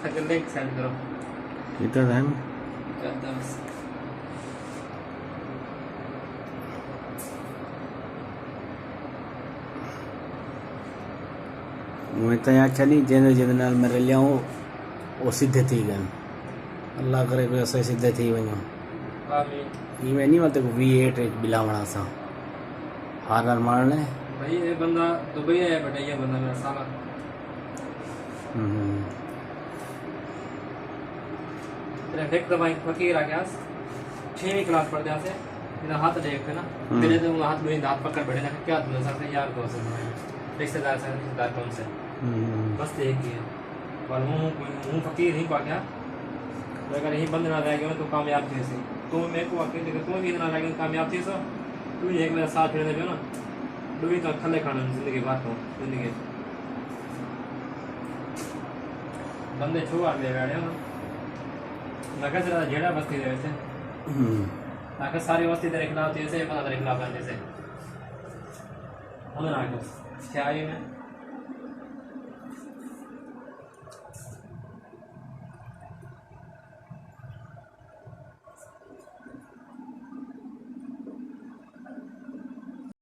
तक link send करो कितना टाइम करता बस मैं तो यहाँ चली जेने जेने नाल मेरे लियाऊं वो सीधे थी गए अल्लाह करे कोई ऐसे सीधे थी वञो आमीन इवें नहीं मतलब V8 बिलावणा सा हार हार मारने भाई ये बंदा दुबई है बेटा ये बंदा मेरा साला तेरे देख दवाई फकीर आ गया 6वीं क्लास पढ़ गया से मेरा हाथ देख ना मेरे तो हाथ में हाथ पकड़ बैठे ना क्या तुमने साथ यार कौन से रिश्तेदार कौन से बस देख ही है पर हूँ फकीर नहीं पा गया अगर यही बंद ना रह गया तो कामयाब थे से तो मेरे को आके देखो तुम भी ना रह गया कामयाब थे सो तू एक मेरा साथ रहने दो ना तू ही तो खले खाना जिंदगी बात हो जिंदगी बंदे छुआ ले बैठे ना मैं कह रहा जेड़ा बस्ती दे वैसे आके सारी बस्ती तेरे खिलाफ थी ऐसे बंदा तेरे खिलाफ है जैसे उन्होंने आके क्या है मैं